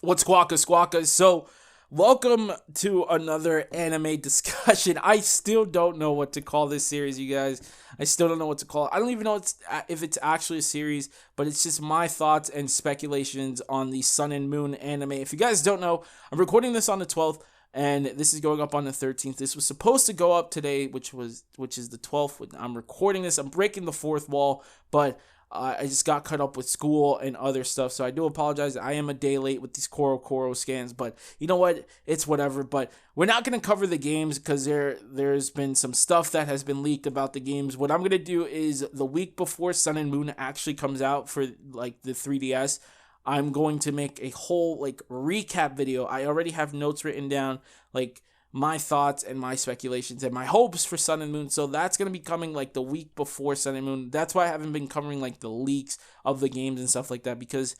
What's squawka? So, welcome to another anime discussion. I still don't know what to call this series, you guys. I still don't know what to call it. I don't even know if it's actually a series, but it's just my thoughts and speculations on the Sun and Moon anime. If you guys don't know, I'm recording this on the 12th, and this is going up on the 13th. This was supposed to go up today, which is the 12th. When I'm recording this, I'm breaking the fourth wall, but I just got cut up with school and other stuff, so I do apologize. I am a day late with these Corocoro scans, but you know what? It's whatever. But we're not going to cover the games because there's been some stuff that has been leaked about the games. What I'm going to do is the week before Sun and Moon actually comes out for like the 3DS, I'm going to make a whole like recap video. I already have notes written down, like my thoughts and my speculations and my hopes for Sun and Moon. So that's going to be coming like the week before Sun and Moon. That's why I haven't been covering like the leaks of the games and stuff like that, because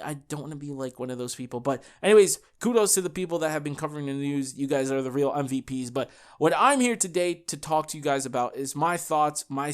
I don't want to be like one of those people. But anyways, kudos to the people that have been covering the news. You guys are the real MVPs. But what I'm here today to talk to you guys about is my thoughts, my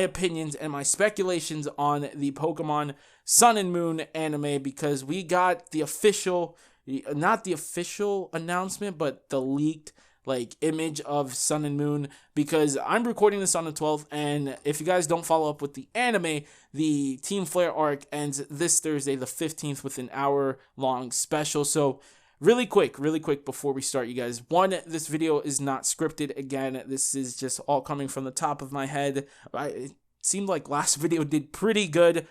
opinions, and my speculations on the Pokemon Sun and Moon anime, because we got the official, not the official announcement, but the leaked like image of Sun and Moon, because I'm recording this on the 12th, and if you guys don't follow up with the anime, the Team Flare arc ends this Thursday the 15th with an hour-long special. So really quick before we start, you guys, one, this video is not scripted. Again, this is just all coming from the top of my head. It seemed like last video did pretty good,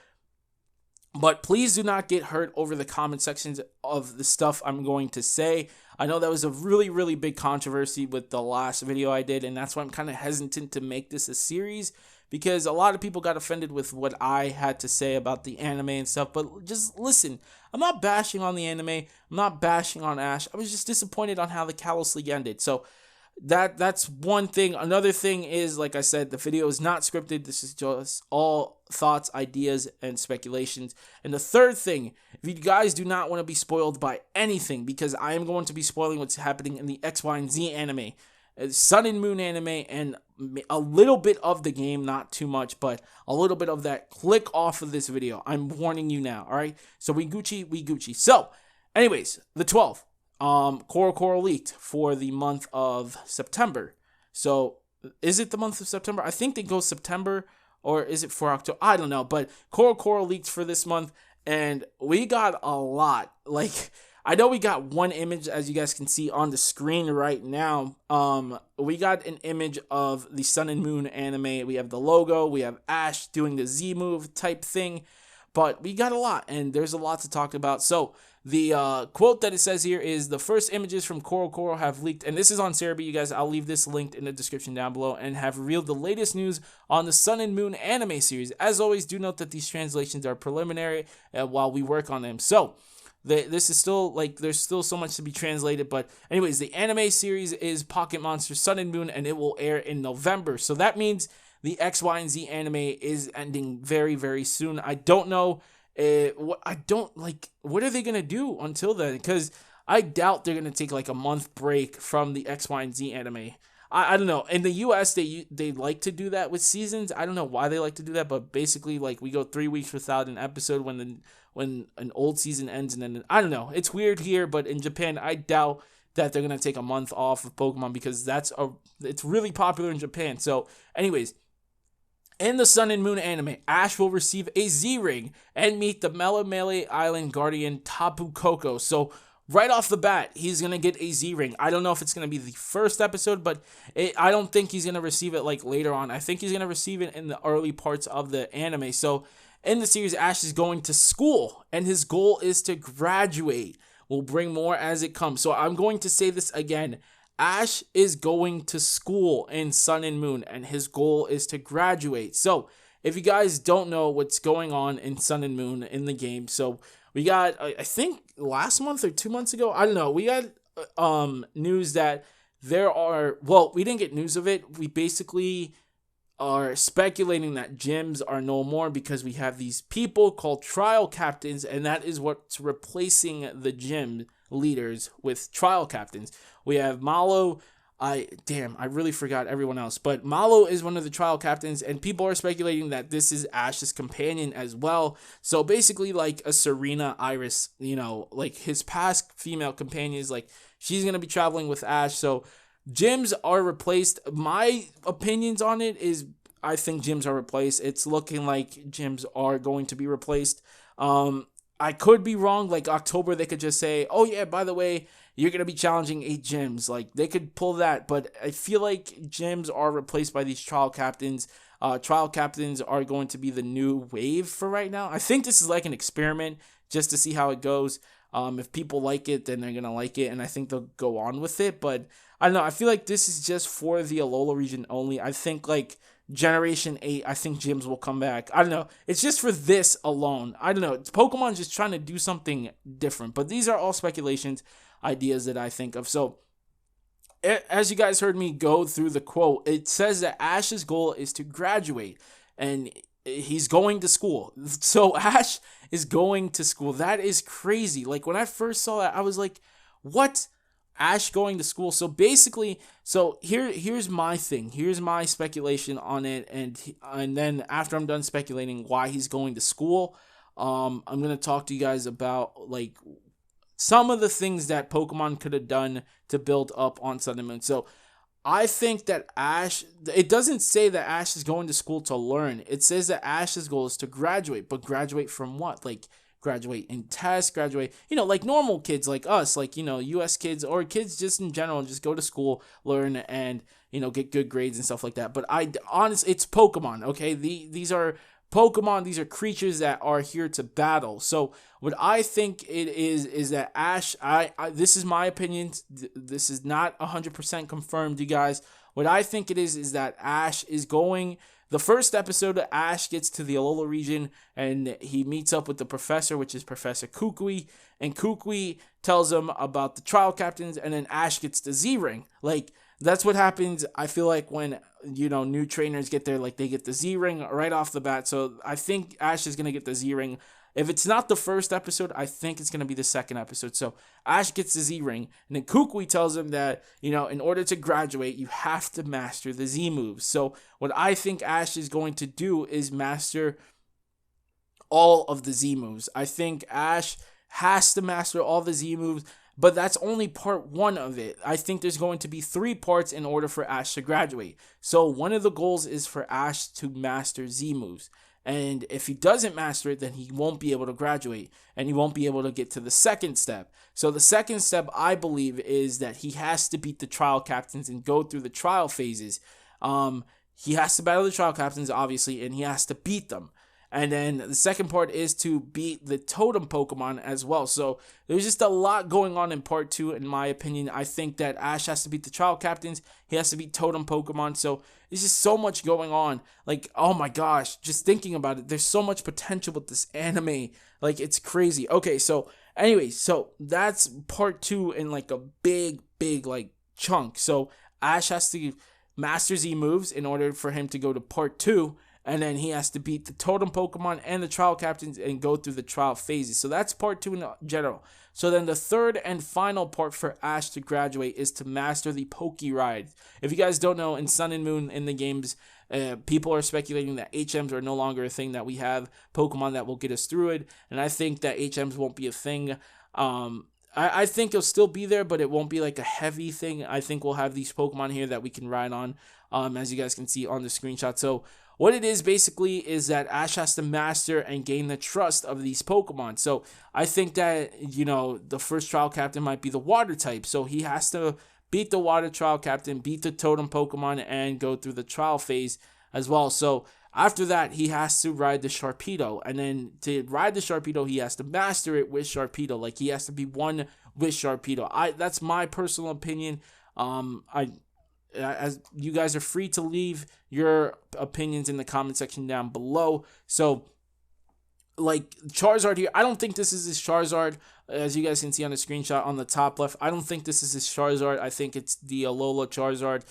but please do not get hurt over the comment sections of the stuff I'm going to say. I know that was a really big controversy with the last video I did, and that's why I'm kind of hesitant to make this a series, because a lot of people got offended with what I had to say about the anime and stuff. But just listen, I'm not bashing on the anime. I'm not bashing on Ash. I was just disappointed on how the Kalos League ended. So that's one thing. Another thing is, like I said, the video is not scripted. This is just all thoughts, ideas, and speculations. And the third thing, if you guys do not want to be spoiled by anything, because I am going to be spoiling what's happening in the X, Y, and Z anime, Sun and Moon anime, and a little bit of the game, not too much, but a little bit of that, click off of this video. I'm warning you now, all right? So we Gucci. So, anyways, the 12th. Corocoro leaked for the month of September. So, is it the month of September? I think they go September, or is it for October? I don't know, but Corocoro leaked for this month, and we got a lot. Like, I know we got one image, as you guys can see on the screen right now. We got an image of the Sun and Moon anime. We have the logo, we have Ash doing the Z move type thing, but we got a lot, and there's a lot to talk about. So, the quote that it says here is, the first images from Corocoro have leaked, and this is on Cerebi, you guys. I'll leave this linked in the description down below, and have revealed the latest news on the Sun and Moon anime series. As always, do note that these translations are preliminary while we work on them. So, this is still, like, there's still so much to be translated, but anyways, the anime series is Pocket Monster Sun and Moon, and it will air in November. So that means the X, Y, and Z anime is ending very soon. I don't know. What are they gonna do until then? Because I doubt they're gonna take like a month break from the X, Y, and Z anime. I don't know. In the US, they like to do that with seasons. I don't know why they like to do that, but basically, like, we go 3 weeks without an episode when an old season ends, and then I don't know. It's weird here, but in Japan, I doubt that they're gonna take a month off of Pokemon, because it's really popular in Japan. So, anyways. In the Sun and Moon anime, Ash will receive a Z-Ring and meet the Melemele Island Guardian Tapu Koko. So, right off the bat, he's going to get a Z-Ring. I don't know if it's going to be the first episode, but I don't think he's going to receive it like later on. I think he's going to receive it in the early parts of the anime. So, in the series, Ash is going to school, and his goal is to graduate. We'll bring more as it comes. So, I'm going to say this again. Ash is going to school in Sun and Moon, and his goal is to graduate. So, if you guys don't know what's going on in Sun and Moon in the game, so we got, I think last month or 2 months ago, I don't know, we got news that we didn't get news of it. We basically are speculating that gyms are no more, because we have these people called trial captains, and that is what's replacing the gym leaders with trial captains. We have Malo, I really forgot everyone else. But Malo is one of the trial captains, and people are speculating that this is Ash's companion as well. So basically, like a Serena Iris, like his past female companions, like she's gonna be traveling with Ash. So gyms are replaced. My opinions on it is I think gyms are replaced. It's looking like gyms are going to be replaced. I could be wrong. Like October, they could just say, "Oh yeah, by the way, you're gonna be challenging 8 gyms." Like they could pull that, but I feel like gyms are replaced by these trial captains. Trial captains are going to be the new wave for right now. I think this is like an experiment just to see how it goes. If people like it, then they're gonna like it, and I think they'll go on with it. But I don't know. I feel like this is just for the Alola region only. I think like Generation 8, I think gyms will come back. I don't know. It's just for this alone. I don't know. Pokemon's just trying to do something different. But these are all speculations, ideas that I think of. So, as you guys heard me go through the quote, it says that Ash's goal is to graduate. And he's going to school. So, Ash is going to school. That is crazy. Like, when I first saw that, I was like, what? Ash going to school. So basically, here's my thing. Here's my speculation on it, and then after I'm done speculating why he's going to school, I'm gonna talk to you guys about like some of the things that Pokemon could have done to build up on Sun and Moon. So I think that Ash, it doesn't say that Ash is going to school to learn. It says that Ash's goal is to graduate, but graduate from what? Like graduate in tests, graduate, like normal kids like us, like, US kids or kids just in general, just go to school, learn, and, get good grades and stuff like that. But it's Pokemon, okay? These are Pokemon, these are creatures that are here to battle. So what I think it is that Ash, this is my opinion, this is not 100% confirmed, you guys. What I think it is that Ash is going. The first episode, Ash gets to the Alola region and he meets up with the professor, which is Professor Kukui. And Kukui tells him about the trial captains, and then Ash gets the Z-Ring. Like, that's what happens, I feel like, when, new trainers get there. Like, they get the Z-Ring right off the bat. So I think Ash is going to get the Z-Ring. If it's not the first episode, I think it's going to be the second episode. So Ash gets the Z-Ring, and then Kukui tells him that, in order to graduate, you have to master the Z moves. So what I think Ash is going to do is master all of the Z moves. I think Ash has to master all the Z moves, but that's only part 1 of it. I think there's going to be 3 parts in order for Ash to graduate. So one of the goals is for Ash to master Z moves. And if he doesn't master it, then he won't be able to graduate, and he won't be able to get to the second step. So the second step, I believe, is that he has to beat the trial captains and go through the trial phases. He has to battle the trial captains, obviously, and he has to beat them. And then the second part is to beat the totem Pokemon as well. So there's just a lot going on in part 2, in my opinion. I think that Ash has to beat the trial captains. He has to beat totem Pokemon. So there's just so much going on. Like, oh my gosh, just thinking about it, there's so much potential with this anime. Like, it's crazy. Okay, so anyway, so that's part 2 in like a big, like chunk. So Ash has to master Z moves in order for him to go to part 2. And then he has to beat the totem Pokemon and the trial captains and go through the trial phases. So that's part 2 in general. So then the third and final part for Ash to graduate is to master the Poke Ride. If you guys don't know, in Sun and Moon in the games, people are speculating that HMs are no longer a thing, that we have Pokemon that will get us through it. And I think that HMs won't be a thing. I think it'll still be there, but it won't be like a heavy thing. I think we'll have these Pokemon here that we can ride on, as you guys can see on the screenshot. So what it is basically is that Ash has to master and gain the trust of these Pokemon. So I think that, the first trial captain might be the water type. So he has to beat the water trial captain, beat the totem Pokemon, and go through the trial phase as well. So after that, he has to ride the Sharpedo. And then to ride the Sharpedo, he has to master it with Sharpedo. Like, he has to be one with Sharpedo. That's my personal opinion. As you guys are free to leave your opinions in the comment section down below. So, like, Charizard here, I don't think this is his Charizard, as you guys can see on the screenshot on the top left. I don't think this is his Charizard. I think it's the Alola Charizard.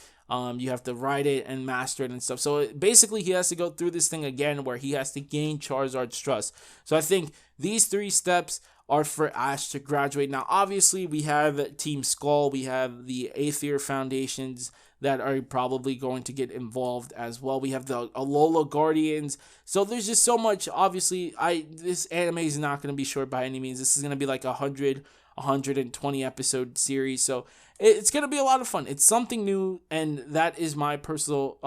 You have to ride it and master it and stuff. So basically, he has to go through this thing again where he has to gain Charizard's trust. So I think these 3 steps are for Ash to graduate. Now, obviously, we have Team Skull, we have the Aether Foundations that are probably going to get involved as well. We have the Alola Guardians. So there's just so much. Obviously, this anime is not going to be short by any means. This is going to be like 120 episode series. So it's going to be a lot of fun. It's something new, and that is my personal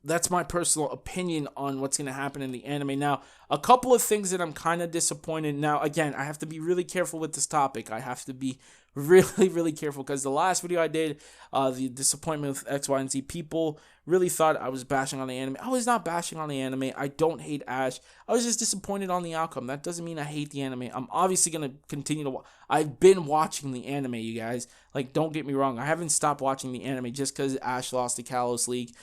that's my personal opinion on what's going to happen in the anime. Now, a couple of things that I'm kind of disappointed. Now, again, I have to be really careful with this topic. I have to be really, really careful because the last video I did, the disappointment with X, Y, and Z, people really thought I was bashing on the anime. I was not bashing on the anime. I don't hate Ash. I was just disappointed on the outcome. That doesn't mean I hate the anime. I'm obviously going to continue to watch. I've been watching the anime, you guys. Like, don't get me wrong. I haven't stopped watching the anime just because Ash lost the Kalos League.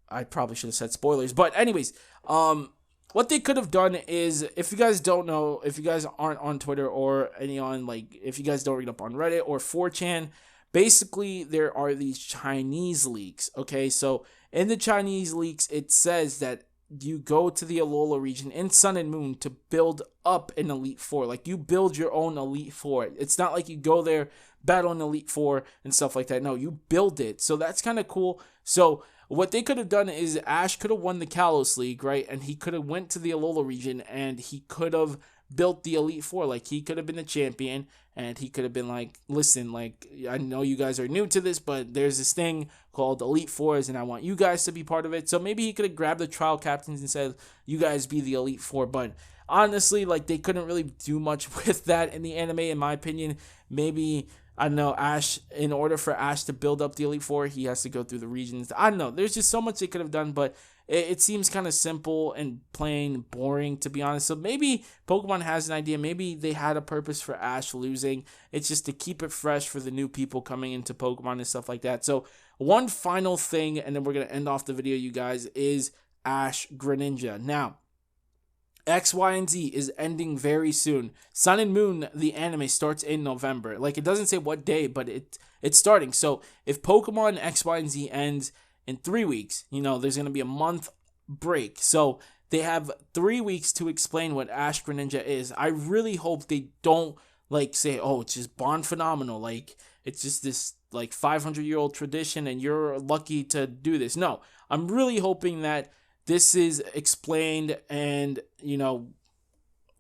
I probably should have said spoilers. But anyways, what they could have done is, if you guys don't know, if you guys aren't on Twitter or if you guys don't read up on Reddit or 4chan, basically there are these Chinese leaks, okay? So in the Chinese leaks, it says that you go to the Alola region in Sun and Moon to build up an Elite Four. Like, you build your own Elite Four. It's not like you go there, battle an Elite Four and stuff like that. No, you build it. So that's kind of cool. So what they could have done is Ash could have won the Kalos League, right? And he could have went to the Alola region and he could have built the Elite Four. Like, he could have been the champion and he could have been like, listen, like, I know you guys are new to this, but there's this thing called Elite Fours and I want you guys to be part of it. So maybe he could have grabbed the trial captains and said, you guys be the Elite Four. But honestly, like, they couldn't really do much with that in the anime, in my opinion. Maybe, I don't know, Ash, in order for Ash to build up the Elite Four, he has to go through the regions. I don't know. There's just so much they could have done, but it seems kind of simple and plain boring, to be honest. So maybe Pokemon has an idea. Maybe they had a purpose for Ash losing. It's just to keep it fresh for the new people coming into Pokemon and stuff like that. So one final thing, and then we're going to end off the video, you guys, is Ash Greninja. Now, X, Y, and Z is ending very soon. Sun and Moon, the anime, starts in November. Like, it doesn't say what day, but it's starting. So if Pokemon X, Y, and Z ends in 3 weeks, there's going to be a month break. So they have 3 weeks to explain what Ash Greninja is. I really hope they don't, say, oh, it's just Bond Phenomenal. Like, it's just this, 500-year-old tradition, and you're lucky to do this. No, I'm really hoping that this is explained and,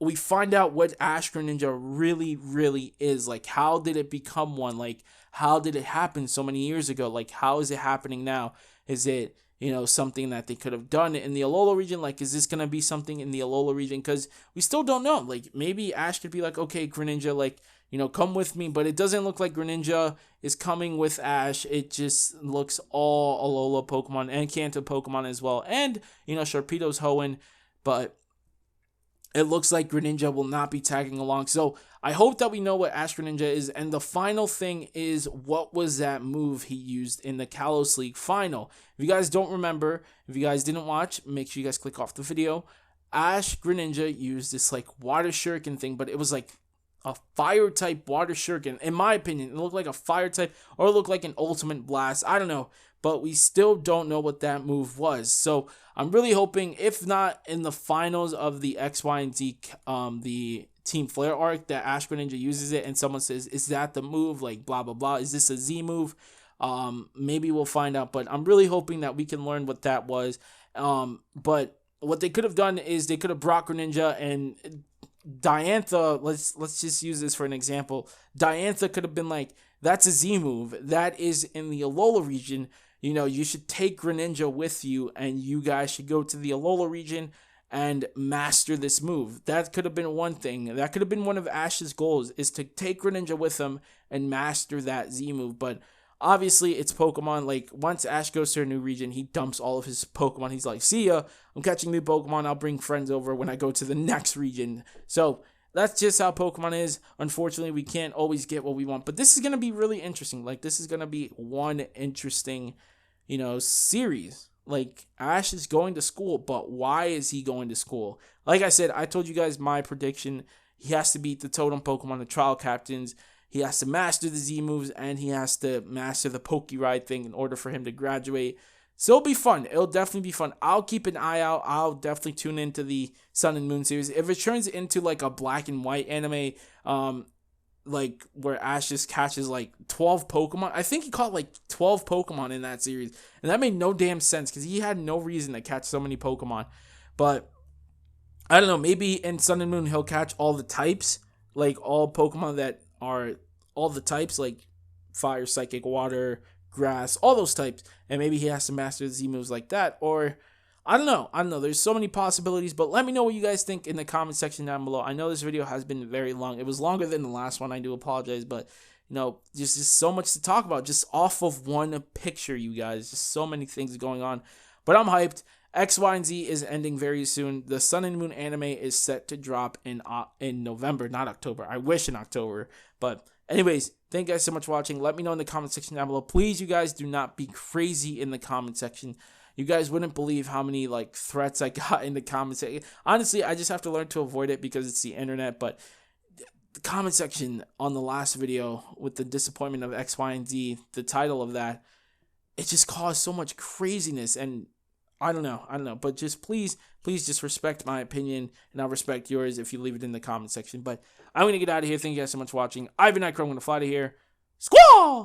we find out what Ash Greninja really, really is. Like, how did it become one? Like, how did it happen so many years ago? Like, how is it happening now? Is it, something that they could have done in the Alola region? Like, is this going to be something in the Alola region? Because we still don't know. Like, maybe Ash could be like, okay, Greninja, come with me. But it doesn't look like Greninja is coming with Ash. It just looks all Alola Pokemon and Kanto Pokemon as well. And, Sharpedo's Hoenn. But it looks like Greninja will not be tagging along. So I hope that we know what Ash Greninja is. And the final thing is, what was that move he used in the Kalos League final? If you guys don't remember, if you guys didn't watch, make sure you guys click off the video. Ash Greninja used this water shuriken thing, but it was like a fire type water shuriken. In my opinion, it looked like a fire type, or it looked like an ultimate blast. I don't know. But we still don't know what that move was. So I'm really hoping, if not in the finals of the X, Y, and Z, the Team Flare arc, that Ash Greninja uses it and someone says, is that the move? Like, blah, blah, blah. Is this a Z move? Maybe we'll find out. But I'm really hoping that we can learn what that was. But what they could have done is they could have brought Greninja and Diantha. Let's just use this for an example. Diantha could have been like, that's a Z move. That is in the Alola region. You should take Greninja with you, and you guys should go to the Alola region and master this move. That could have been one thing. That could have been one of Ash's goals, is to take Greninja with him and master that Z move. But obviously, it's Pokemon. Once Ash goes to a new region, he dumps all of his Pokemon. He's like, see ya, I'm catching new Pokemon. I'll bring friends over when I go to the next region. So that's just how Pokemon is. Unfortunately, we can't always get what we want. But this is going to be really interesting. This is going to be one interesting series. Ash is going to school, but why is he going to school? Like I said, I told you guys my prediction. He has to beat the Totem Pokemon, the Trial Captains. He has to master the Z moves, and he has to master the Poke Ride thing in order for him to graduate. So it'll be fun. It'll definitely be fun. I'll keep an eye out. I'll definitely tune into the Sun and Moon series. If it turns into like a black and white anime, like where Ash just catches like 12 Pokemon. I think he caught like 12 Pokemon in that series. And that made no damn sense because he had no reason to catch so many Pokemon. But I don't know, maybe in Sun and Moon he'll catch all the types, like all Pokemon that are all the types, like fire, psychic, water, grass, all those types. And maybe he has to master the Z moves like that. Or I don't know. There's so many possibilities, but let me know what you guys think in the comment section down below. I know this video has been very long. It was longer than the last one. I do apologize, but there's just so much to talk about just off of one picture, you guys. Just so many things going on. But I'm hyped. X, Y, and Z is ending very soon. The Sun and Moon anime is set to drop in November, not October. I wish in October. But anyways, thank you guys so much for watching. Let me know in the comment section down below. Please, you guys, do not be crazy in the comment section. You guys wouldn't believe how many like threats I got in the comment section. Honestly, I just have to learn to avoid it because it's the internet. But the comment section on the last video with the disappointment of X, Y, and Z, the title of that, it just caused so much craziness. And I don't know. But just please just respect my opinion, and I'll respect yours if you leave it in the comment section. But I'm going to get out of here. Thank you guys so much for watching. I've been Corocoro. I'm going to fly to here. Squall!